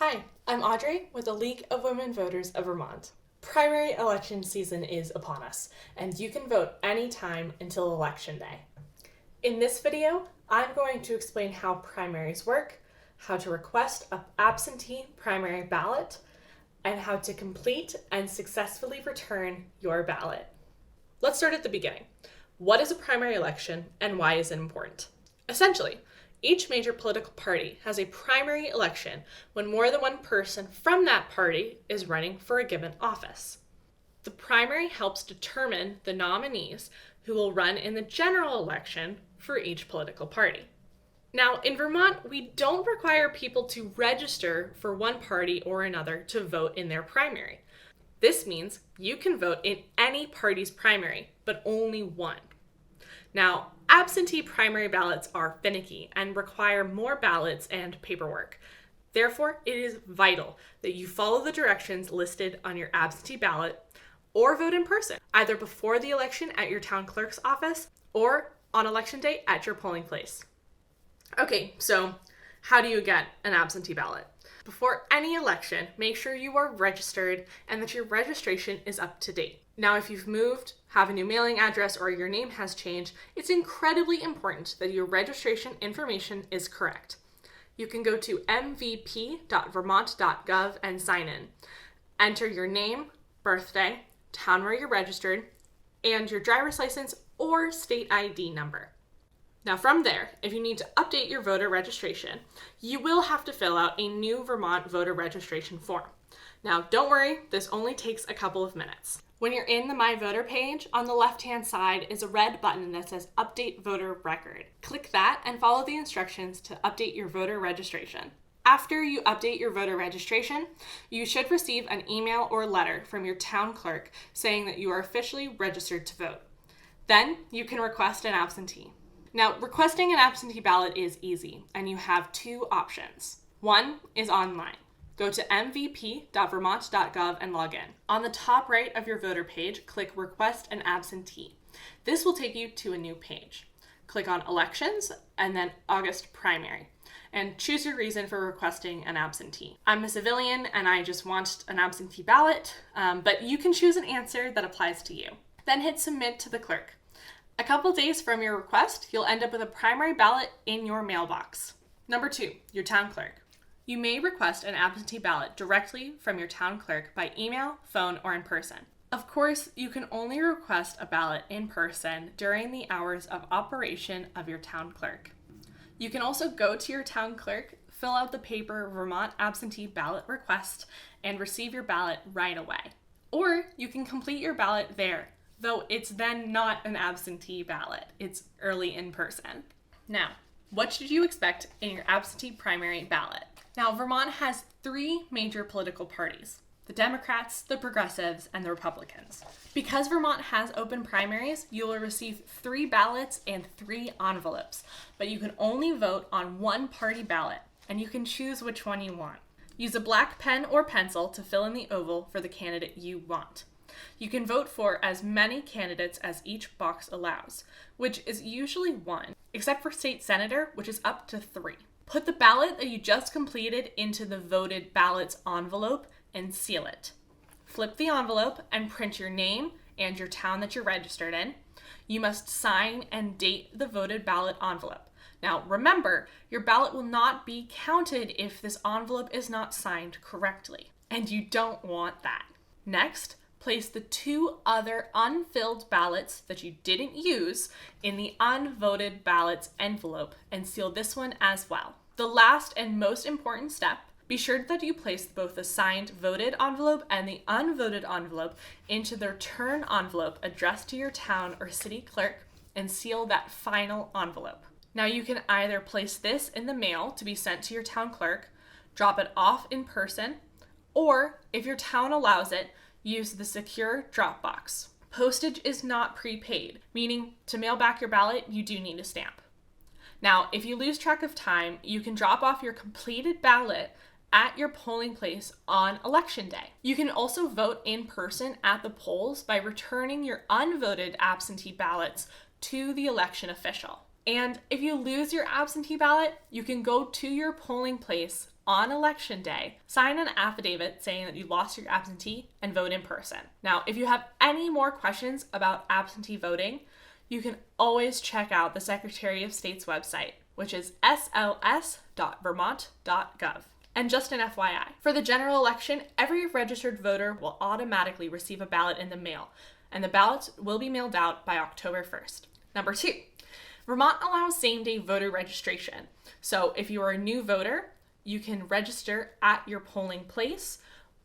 Hi, I'm Audrey with the League of Women Voters of Vermont. Primary election season is upon us, and you can vote anytime until Election Day. In this video, I'm going to explain how primaries work, how to request an absentee primary ballot, and how to complete and successfully return your ballot. Let's start at the beginning. What is a primary election and why is it important? Essentially, each major political party has a primary election when more than one person from that party is running for a given office. The primary helps determine the nominees who will run in the general election for each political party. Now, in Vermont, we don't require people to register for one party or another to vote in their primary. This means you can vote in any party's primary, but only one. Now, absentee primary ballots are finicky and require more ballots and paperwork. Therefore, it is vital that you follow the directions listed on your absentee ballot or vote in person, either before the election at your town clerk's office or on election day at your polling place. Okay, so how do you get an absentee ballot? Before any election, make sure you are registered and that your registration is up to date. Now, if you've moved, have a new mailing address, or your name has changed, it's incredibly important that your registration information is correct. You can go to mvp.vermont.gov and sign in. Enter your name, birthday, town where you're registered, and your driver's license or state ID number. Now from there, if you need to update your voter registration, you will have to fill out a new Vermont voter registration form. Now don't worry, this only takes a couple of minutes. When you're in the My Voter page, on the left-hand side is a red button that says Update Voter Record. Click that and follow the instructions to update your voter registration. After you update your voter registration, you should receive an email or letter from your town clerk saying that you are officially registered to vote. Then you can request an absentee. Now, requesting an absentee ballot is easy, and you have two options. One is online. Go to mvp.vermont.gov and log in. On the top right of your voter page, click Request an Absentee. This will take you to a new page. Click on Elections and then August Primary, and choose your reason for requesting an absentee. I'm a civilian and I just want an absentee ballot, but you can choose an answer that applies to you. Then hit Submit to the clerk. A couple days from your request, you'll end up with a primary ballot in your mailbox. Number 2, your town clerk. You may request an absentee ballot directly from your town clerk by email, phone, or in person. Of course, you can only request a ballot in person during the hours of operation of your town clerk. You can also go to your town clerk, fill out the paper Vermont absentee ballot request, and receive your ballot right away. Or you can complete your ballot there, though it's then not an absentee ballot. It's early in person. Now, what should you expect in your absentee primary ballot? Now, Vermont has 3 major political parties: the Democrats, the Progressives, and the Republicans. Because Vermont has open primaries, you will receive 3 ballots and 3 envelopes, but you can only vote on one party ballot, and you can choose which one you want. Use a black pen or pencil to fill in the oval for the candidate you want. You can vote for as many candidates as each box allows, which is usually 1, except for state senator, which is up to 3. Put the ballot that you just completed into the voted ballots envelope and seal it. Flip the envelope and print your name and your town that you're registered in. You must sign and date the voted ballot envelope. Now remember, your ballot will not be counted if this envelope is not signed correctly, and you don't want that. Next, place the 2 other unfilled ballots that you didn't use in the unvoted ballots envelope and seal this one as well. The last and most important step, be sure that you place both the signed voted envelope and the unvoted envelope into the return envelope addressed to your town or city clerk and seal that final envelope. Now you can either place this in the mail to be sent to your town clerk, drop it off in person, or if your town allows it, use the secure drop box. Postage is not prepaid, meaning to mail back your ballot, you do need a stamp. Now, if you lose track of time, you can drop off your completed ballot at your polling place on election day. You can also vote in person at the polls by returning your unvoted absentee ballots to the election official. And if you lose your absentee ballot, you can go to your polling place on election day, sign an affidavit saying that you lost your absentee and vote in person. Now, if you have any more questions about absentee voting, you can always check out the Secretary of State's website, which is sls.vermont.gov. And just an FYI, for the general election, every registered voter will automatically receive a ballot in the mail, and the ballots will be mailed out by October 1st. Number 2, Vermont allows same-day voter registration. So if you are a new voter, you can register at your polling place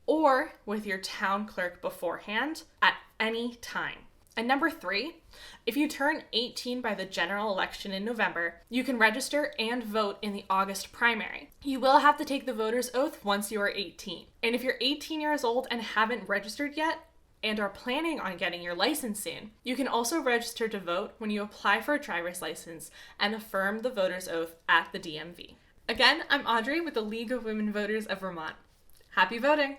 or with your town clerk beforehand at any time. And number 3, if you turn 18 by the general election in November, you can register and vote in the August primary. You will have to take the voter's oath once you are 18. And if you're 18 years old and haven't registered yet, and are planning on getting your license soon, you can also register to vote when you apply for a driver's license and affirm the voter's oath at the DMV. Again, I'm Audrey with the League of Women Voters of Vermont. Happy voting!